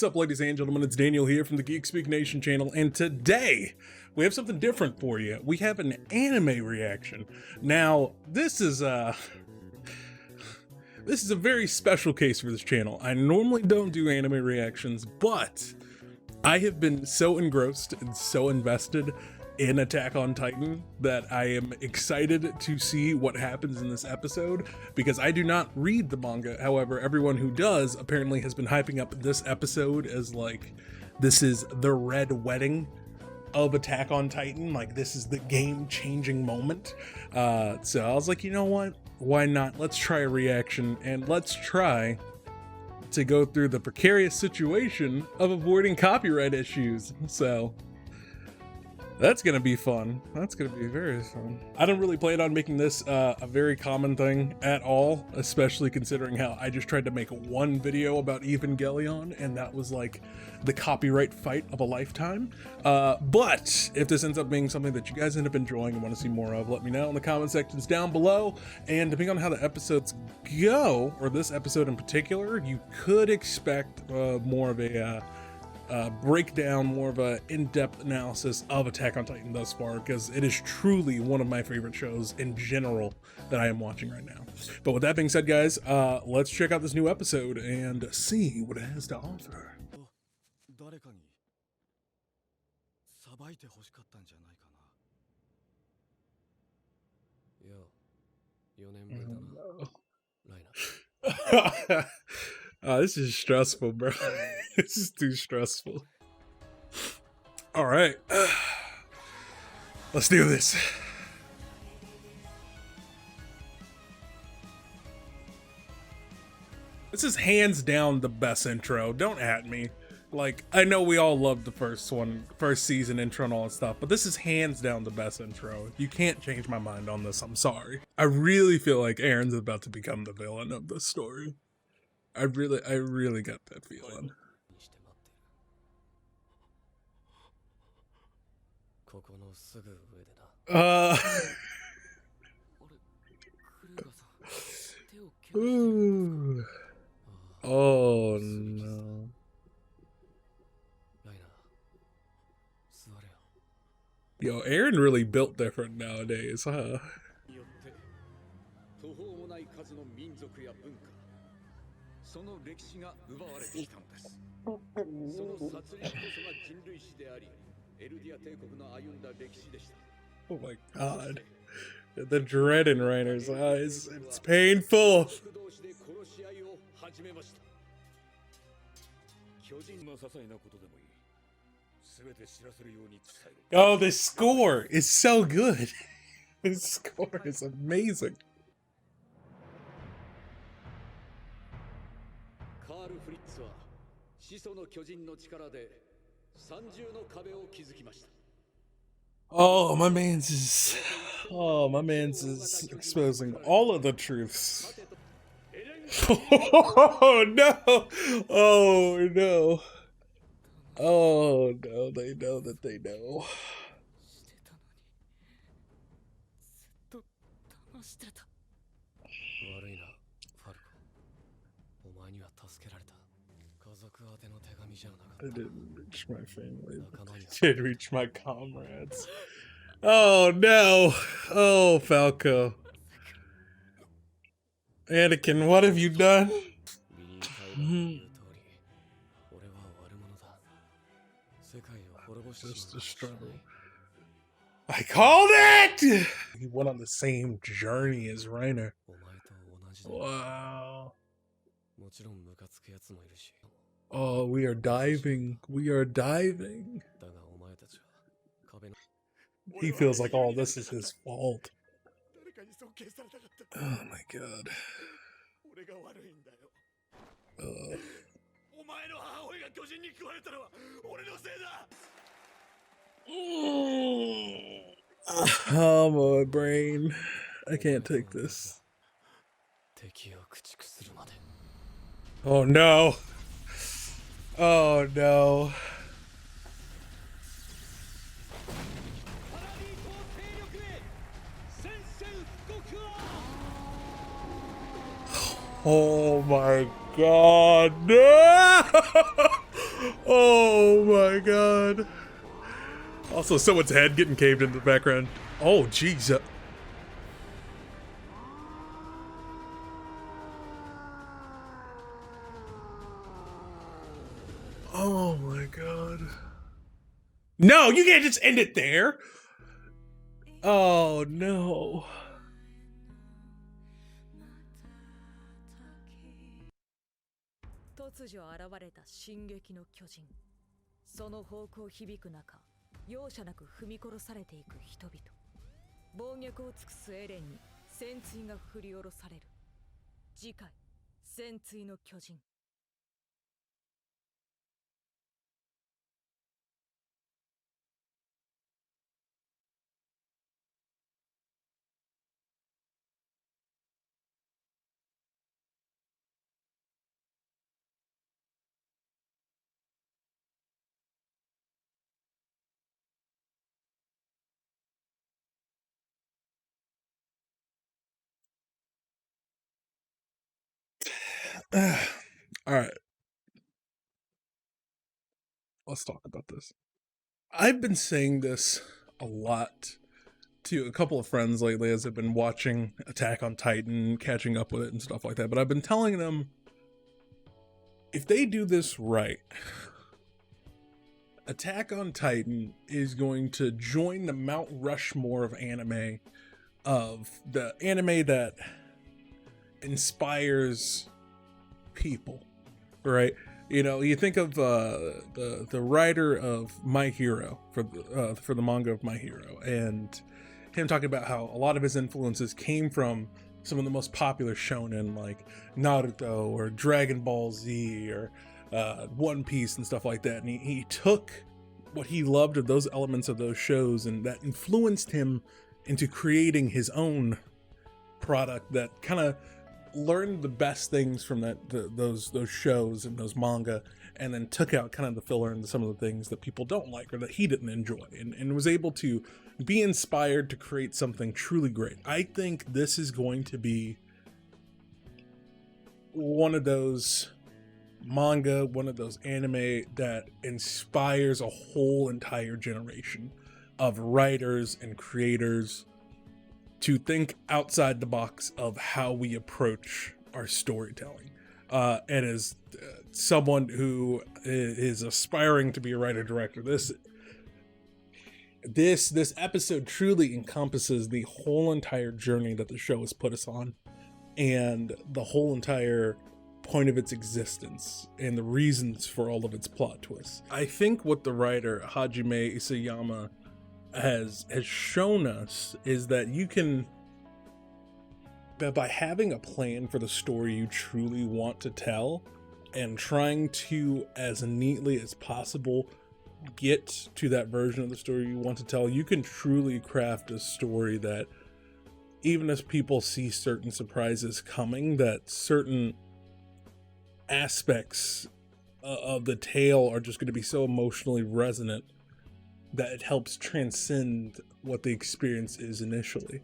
What's up, ladies and gentlemen? It's Daniel here from the GeekSpeakNation channel, and today we have something different for you. We have an anime reaction. Now, this is a very special case for this channel. I normally don't do anime reactions, but I have been so engrossed and so invested in Attack on Titan that I am excited to see what happens in this episode, because I do not read the manga. However, everyone who does apparently has been hyping up this episode as like, this is the red wedding of Attack on Titan. Like, this is the game-changing moment. So I was like, you know what? Why not? Let's try a reaction, and let's try to go through the precarious situation of avoiding copyright issues. So that's gonna be fun. That's gonna be very fun. I don't really plan on making this a very common thing at all, especially considering how I just tried to make one video about Evangelion, and that was like the copyright fight of a lifetime. But if this ends up being something that you guys end up enjoying and want to see more of, let me know in the comment sections down below. And depending on how the episodes go, or this episode in particular, you could expect more of a breakdown, more of a in-depth analysis of Attack on Titan thus far, because it is truly one of my favorite shows in general that I am watching right now. But with that being said, guys, let's check out this new episode and see what it has to offer. This is stressful, bro. This is too stressful. All right, let's do this. This is hands down the best intro. Don't at me. Like, I know we all loved the first season intro and all that stuff, but this is hands down the best intro. You can't change my mind on this. I'm sorry. I really feel like Aaron's about to become the villain of this story. I really got that feeling. Ooh. Oh no. Yo, Aaron really built different nowadays, huh? Oh my god. The dread in Reiner's eyes. It's painful. Oh, the score is so good. The score is amazing. Oh, my man's is exposing all of the truths. Oh no! Oh no! Oh no, they know that they know. I didn't reach my family, but I did reach my comrades. Oh no! Oh, Falco. Anakin, what have you done? Just a struggle. I called it! He went on the same journey as Reiner. Wow. Oh, we are diving. We are diving. He feels like all this is his fault. Oh my god. Oh, my brain. I can't take this. Oh no. Oh no. Oh my god, no! Oh my god. Also, someone's head getting caved in the background. Oh, jeez. Oh my god. No, you can't just end it there. Oh no. All right, let's talk about this. I've been saying this a lot to a couple of friends lately as I've been watching Attack on Titan, catching up with it and stuff like that. But I've been telling them, if they do this right, Attack on Titan is going to join the Mount Rushmore of anime, of the anime that inspires people, right? You know, you think of the writer of My Hero for the manga of My Hero, and him talking about how a lot of his influences came from some of the most popular shonen like Naruto or Dragon Ball Z or One Piece and stuff like that. And he took what he loved of those elements of those shows, and that influenced him into creating his own product that kind of learned the best things from those shows and those manga, and then took out kind of the filler into some of the things that people don't like or that he didn't enjoy, and was able to be inspired to create something truly great. I think this is going to be one of those manga, one of those anime that inspires a whole entire generation of writers and creators to think outside the box of how we approach our storytelling. And as someone who is aspiring to be a writer-director, this episode truly encompasses the whole entire journey that the show has put us on, and the whole entire point of its existence and the reasons for all of its plot twists. I think what the writer Hajime Isayama has shown us is that you can, that by having a plan for the story you truly want to tell and trying to, as neatly as possible, get to that version of the story you want to tell, you can truly craft a story that, even as people see certain surprises coming, that certain aspects of the tale are just going to be so emotionally resonant that it helps transcend what the experience is initially.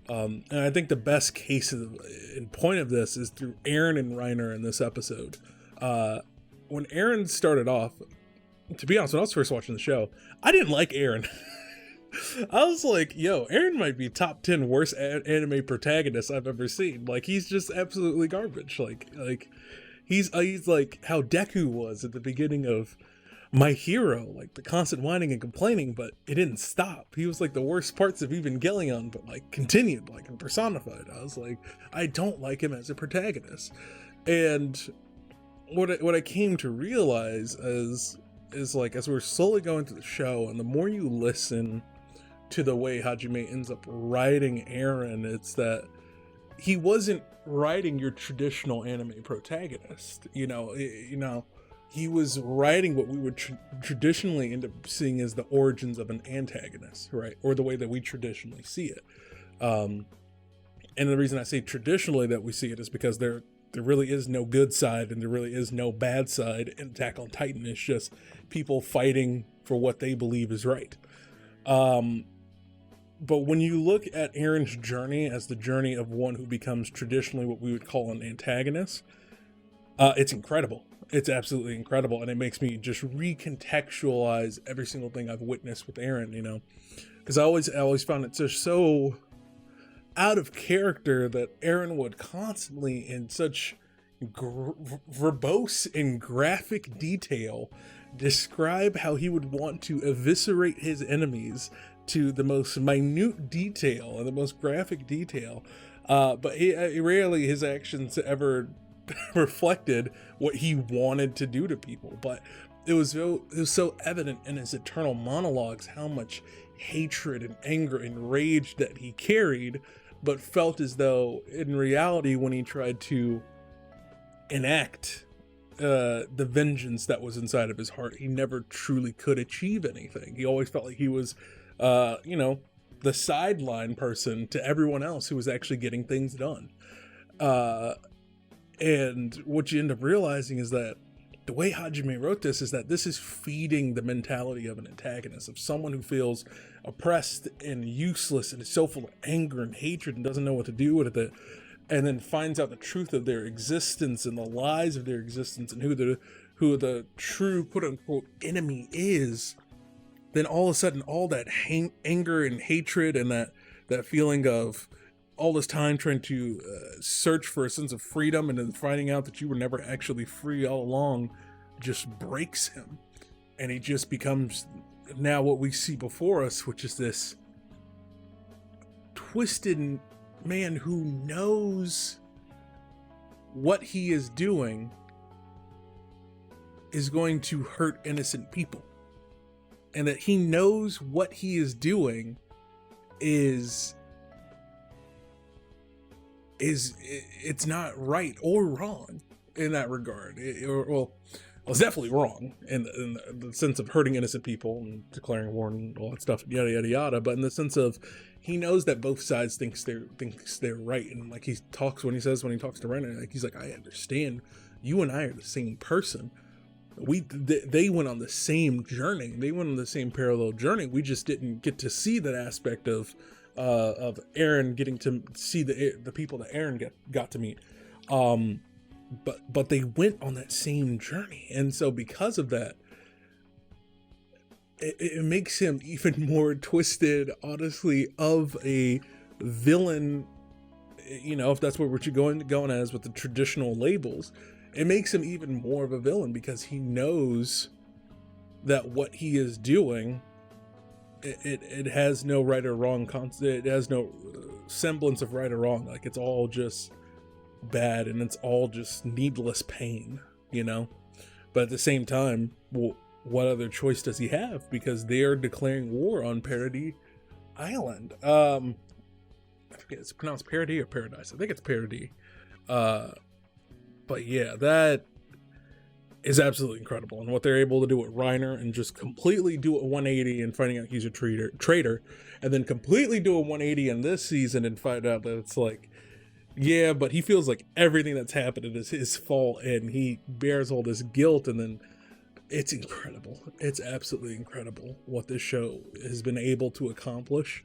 And I think the best case in point of this is through Eren and Reiner in this episode. When Eren started off, to be honest, when I was first watching the show, I didn't like Eren. I was like, yo, Eren might be top 10 worst anime protagonists I've ever seen. Like, he's just absolutely garbage. Like he's like how Deku was at the beginning of My Hero, like the constant whining and complaining, but it didn't stop. He was like the worst parts of Evangelion, but like continued, like and personified. I was like, I don't like him as a protagonist. And what I came to realize is like, as we're slowly going through the show, and the more you listen to the way Hajime ends up writing Eren, it's that he wasn't writing your traditional anime protagonist. You know, he was writing what we would traditionally end up seeing as the origins of an antagonist, right? Or the way that we traditionally see it. And the reason I say traditionally that we see it is because there really is no good side and there really is no bad side in Attack on Titan. It's just people fighting for what they believe is right. But when you look at Eren's journey as the journey of one who becomes traditionally what we would call an antagonist, it's incredible. It's absolutely incredible, and it makes me just recontextualize every single thing I've witnessed with Aaron, you know, because I always found it just so out of character that Aaron would constantly, in such verbose and graphic detail, describe how he would want to eviscerate his enemies to the most minute detail and the most graphic detail. But rarely his actions ever reflected what he wanted to do to people. But it was so evident in his eternal monologues how much hatred and anger and rage that he carried, but felt as though in reality, when he tried to enact the vengeance that was inside of his heart, he never truly could achieve anything. He always felt like he was you know, the sideline person to everyone else who was actually getting things done. And what you end up realizing is that the way Hajime wrote this is that this is feeding the mentality of an antagonist, of someone who feels oppressed and useless and is so full of anger and hatred and doesn't know what to do with it, and then finds out the truth of their existence and the lies of their existence and who the true quote unquote enemy is. Then all of a sudden, all that anger and hatred and that feeling of all this time trying to search for a sense of freedom and then finding out that you were never actually free all along just breaks him. And he just becomes now what we see before us, which is this twisted man who knows what he is doing is going to hurt innocent people. And that he knows what he is doing is it's not right or wrong in that regard. It's definitely wrong in the sense of hurting innocent people and declaring war and all that stuff, yada yada yada. But in the sense of he knows that both sides thinks they're right, and like he talks when he talks to Renner, like he's like, I understand. You and I are the same person. They went on the same journey. They went on the same parallel journey. We just didn't get to see that aspect of Aaron getting to see the people that Aaron got to meet. But they went on that same journey, and so because of that, it makes him even more twisted, honestly, of a villain. You know, if that's what we're going as with the traditional labels. It makes him even more of a villain because he knows that what he is doing, it has no right or wrong. It has no semblance of right or wrong. Like, it's all just bad and it's all just needless pain, you know? But at the same time, well, what other choice does he have? Because they are declaring war on Paradis Island. I forget, it's pronounced Paradis or Paradise. I think it's Paradis. But yeah, that is absolutely incredible. And what they're able to do with Reiner and just completely do a 180 and finding out he's a traitor, and then completely do a 180 in this season and find out that it's like, yeah, but he feels like everything that's happening is his fault and he bears all this guilt. And then it's incredible. It's absolutely incredible what this show has been able to accomplish,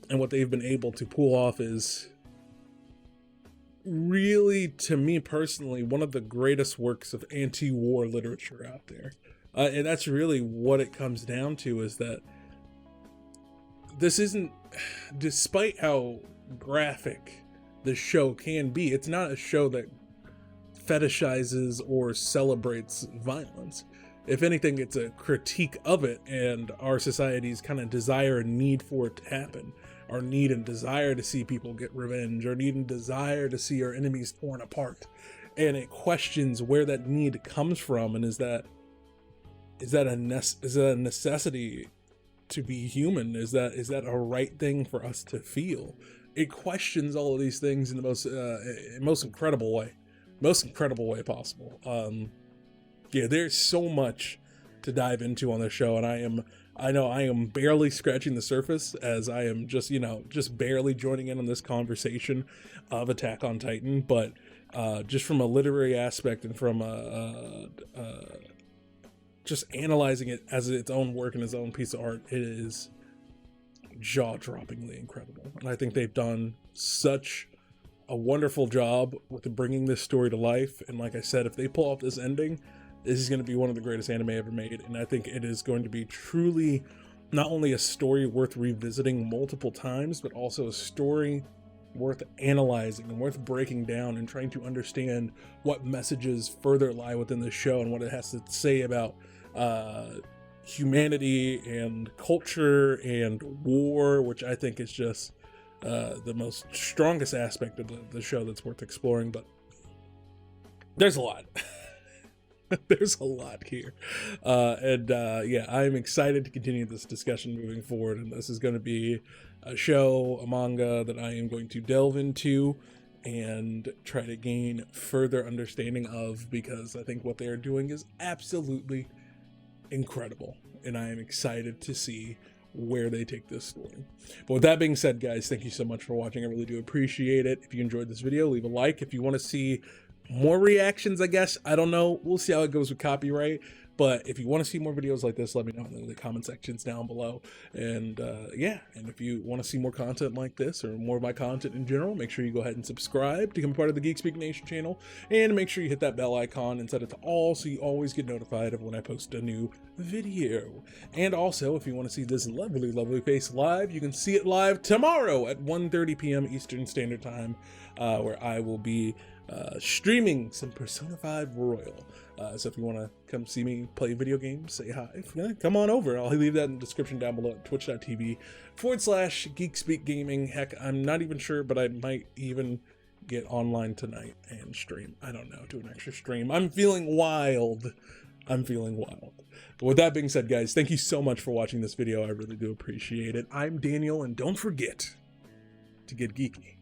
and what they've been able to pull off is really, to me personally, one of the greatest works of anti-war literature out there. And that's really what it comes down to, is that this isn't, despite how graphic the show can be, it's not a show that fetishizes or celebrates violence. If anything, it's a critique of it and our society's kind of desire and need for it to happen. Our need and desire to see people get revenge, our need and desire to see our enemies torn apart. And it questions where that need comes from, and is that a necessity to be human? Is that a right thing for us to feel? It questions all of these things in the most incredible way possible. Yeah, there's so much to dive into on this show, and I know I am barely scratching the surface, as I am just barely joining in on this conversation of Attack on Titan. But just from a literary aspect and from just analyzing it as its own work and its own piece of art, it is jaw-droppingly incredible. And I think they've done such a wonderful job with bringing this story to life. And like I said, if they pull off this ending, this is going to be one of the greatest anime ever made. And I think it is going to be truly not only a story worth revisiting multiple times, but also a story worth analyzing and worth breaking down and trying to understand what messages further lie within the show and what it has to say about humanity and culture and war, which I think is just the most strongest aspect of the show that's worth exploring. But there's a lot. There's a lot here. Yeah, I'm excited to continue this discussion moving forward. And this is going to be a show, a manga that I am going to delve into and try to gain further understanding of, because I think what they are doing is absolutely incredible. And I am excited to see where they take this story. But with that being said, guys, thank you so much for watching. I really do appreciate it. If you enjoyed this video, leave a like. If you want to see more reactions, I guess, I don't know, we'll see how it goes with copyright. But if you want to see more videos like this, let me know in the comment sections down below. And yeah, and if you want to see more content like this or more of my content in general, make sure you go ahead and subscribe to become part of the GeekSpeakNation channel, and make sure you hit that bell icon and set it to all so you always get notified of when I post a new video. And also, if you want to see this lovely face live, you can see it live tomorrow at 1:30 p.m. Eastern Standard Time, where I will be streaming some Persona 5 Royal. So if you want to come see me play video games, say hi, come on over. I'll leave that in the description down below at twitch.tv/GeekSpeakGaming. Heck, I'm not even sure, but I might even get online tonight and stream. I don't know, do an extra stream. I'm feeling wild. But with that being said, guys, thank you so much for watching this video. I really do appreciate it. I'm Daniel, and don't forget to get geeky.